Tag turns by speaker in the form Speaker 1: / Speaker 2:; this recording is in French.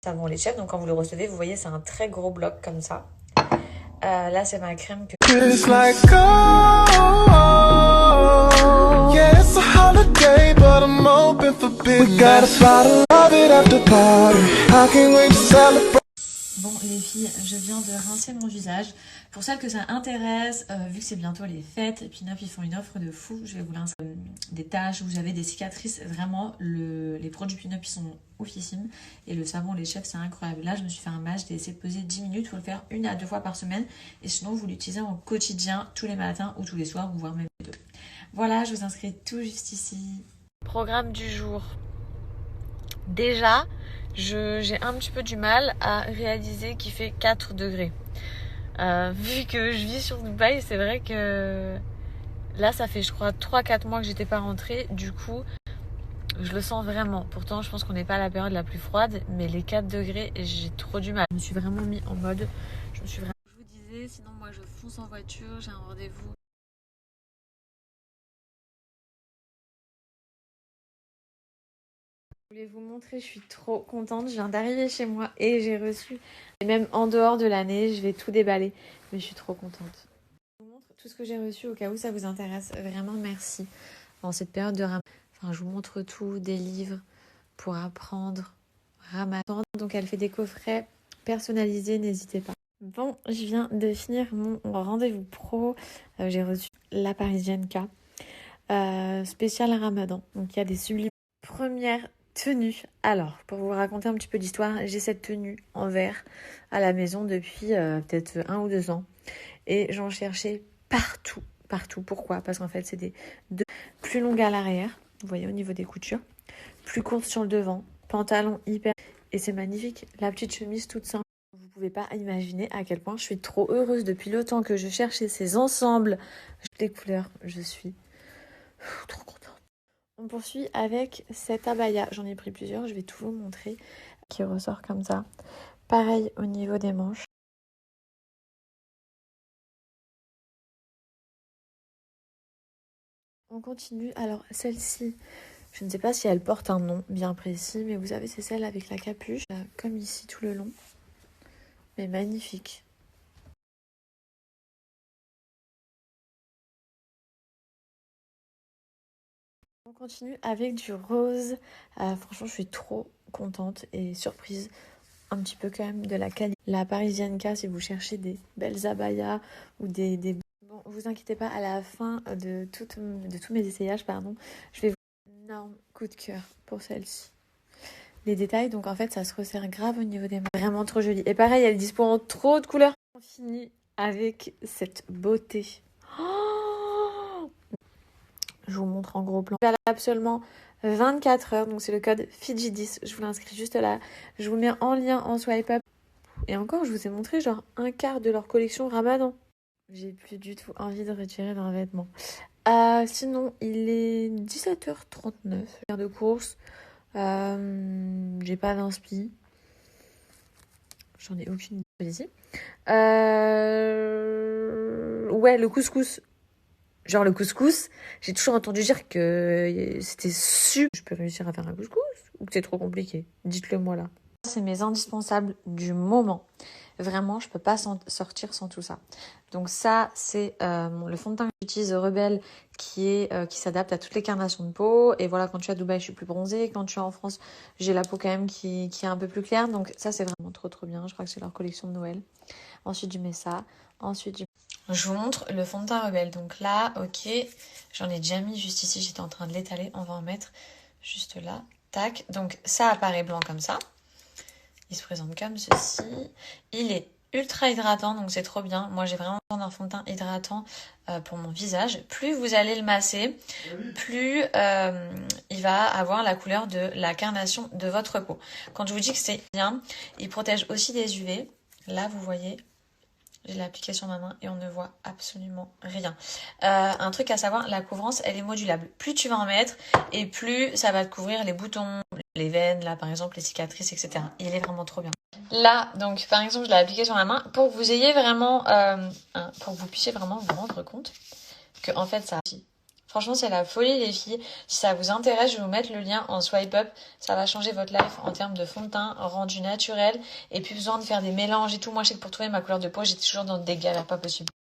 Speaker 1: savon Les Chefs. Donc quand vous le recevez, vous voyez, c'est un très gros bloc comme ça. Là, c'est ma crème que...
Speaker 2: It's like, oh, yeah, it's a holiday, but I'm open for business. We got a bottle of it after party. I can't wait to celebrate.
Speaker 1: Bon les filles, je viens de rincer mon visage. Pour celles que ça intéresse, vu que c'est bientôt les fêtes, Pin-Up ils font une offre de fou. Je vais vous lancer des taches, vous avez des cicatrices. Vraiment, les produits Pin-Up ils sont oufissimes. Et le savon Les Chefs c'est incroyable. Là je me suis fait un match, j'ai essayé de poser 10 minutes. Il faut le faire 1 à 2 fois par semaine. Et sinon vous l'utilisez en quotidien, tous les matins ou tous les soirs, ou voire même les deux. Voilà, je vous inscris tout juste ici. Programme du jour. Déjà, j'ai un petit peu du mal à réaliser qu'il fait 4 degrés. Vu que je vis sur Dubaï, c'est vrai que là, ça fait, je crois, 3-4 mois que j'étais pas rentrée. Du coup, je le sens vraiment. Pourtant, je pense qu'on n'est pas à la période la plus froide, mais les 4 degrés, j'ai trop du mal. Je me suis vraiment mis en mode... Je vous disais, sinon moi, je fonce en voiture, j'ai un rendez-vous. Je voulais vous montrer, je suis trop contente. Je viens d'arriver chez moi et j'ai reçu, et même en dehors de l'année, je vais tout déballer. Mais je suis trop contente. Je vous montre tout ce que j'ai reçu au cas où ça vous intéresse. Vraiment merci. En cette période de Ramadan, enfin, je vous montre tout, des livres pour apprendre Ramadan. Donc elle fait des coffrets personnalisés, n'hésitez pas. Bon, je viens de finir mon rendez-vous pro. J'ai reçu la Parisienne K. Spécial Ramadan. Donc il y a des sublimes premières tenue. Alors, pour vous raconter un petit peu d'histoire, j'ai cette tenue en vert à la maison depuis peut-être 1 ou 2 ans. Et j'en cherchais partout, partout. Pourquoi? Parce qu'en fait, c'est des plus longues à l'arrière, vous voyez au niveau des coutures, plus courtes sur le devant, pantalon hyper... Et c'est magnifique, la petite chemise toute simple. Vous ne pouvez pas imaginer à quel point je suis trop heureuse depuis le temps que je cherchais ces ensembles. Les couleurs, je suis trop contente. On poursuit avec cette abaya. J'en ai pris plusieurs, je vais tout vous montrer. Qui ressort comme ça. Pareil au niveau des manches. On continue. Alors celle-ci, je ne sais pas si elle porte un nom bien précis, mais vous savez, c'est celle avec la capuche, comme ici tout le long. Mais magnifique. On continue avec du rose. Franchement, je suis trop contente et surprise un petit peu quand même de la qualité. La Parisienne K, si vous cherchez des belles abayas ou des... Bon, vous inquiétez pas, à la fin de tous mes essayages, je vais vous faire un énorme coup de cœur pour celle-ci. Les détails, donc en fait, ça se resserre grave au niveau des mains. Vraiment trop jolie. Et pareil, elle est dispo en trop de couleurs. On finit avec cette beauté. Oh, je vous montre en gros plan. Elle a absolument 24 heures, donc c'est le code Fidji10. Je vous l'inscris juste là. Je vous mets en lien en swipe up. Et encore, je vous ai montré genre un quart de leur collection Ramadan. J'ai plus du tout envie de retirer leurs vêtements. Sinon, il est 17h39. De course. J'ai pas d'inspi. J'en ai aucune idée ici. Ouais, le couscous. Genre le couscous, j'ai toujours entendu dire que c'était super. Je peux réussir à faire un couscous ou que c'est trop compliqué? Dites-le moi là. C'est mes indispensables du moment. Vraiment, je peux pas sortir sans tout ça. Donc ça, c'est le fond de teint que j'utilise Rebelle qui s'adapte à toutes les carnations de peau. Et voilà, quand je suis à Dubaï, je suis plus bronzée. Quand je suis en France, j'ai la peau quand même qui est un peu plus claire. Donc ça, c'est vraiment trop trop bien. Je crois que c'est leur collection de Noël. Ensuite, je mets ça. Ensuite, je vous montre le fond de teint Rebelle. Donc là, ok, j'en ai déjà mis juste ici. J'étais en train de l'étaler. On va en mettre juste là. Tac. Donc ça apparaît blanc comme ça. Il se présente comme ceci. Il est ultra hydratant, donc c'est trop bien. Moi, j'ai vraiment besoin d'un fond de teint hydratant pour mon visage. Plus vous allez le masser, plus il va avoir la couleur de la carnation de votre peau. Quand je vous dis que c'est bien, il protège aussi des UV. Là, vous voyez, je l'ai appliqué sur ma main et on ne voit absolument rien. Un truc à savoir, la couvrance, elle est modulable. Plus tu vas en mettre et plus ça va te couvrir les boutons, les veines, là par exemple, les cicatrices, etc. Il est vraiment trop bien. Là, donc par exemple, je l'ai appliqué sur la main pour que vous ayez vraiment, pour que vous puissiez vraiment vous rendre compte que en fait ça... Franchement, c'est la folie les filles. Si ça vous intéresse, je vais vous mettre le lien en swipe up. Ça va changer votre life en termes de fond de teint rendu naturel et plus besoin de faire des mélanges et tout. Moi, je sais que pour trouver ma couleur de peau, j'étais toujours dans des galères pas possibles.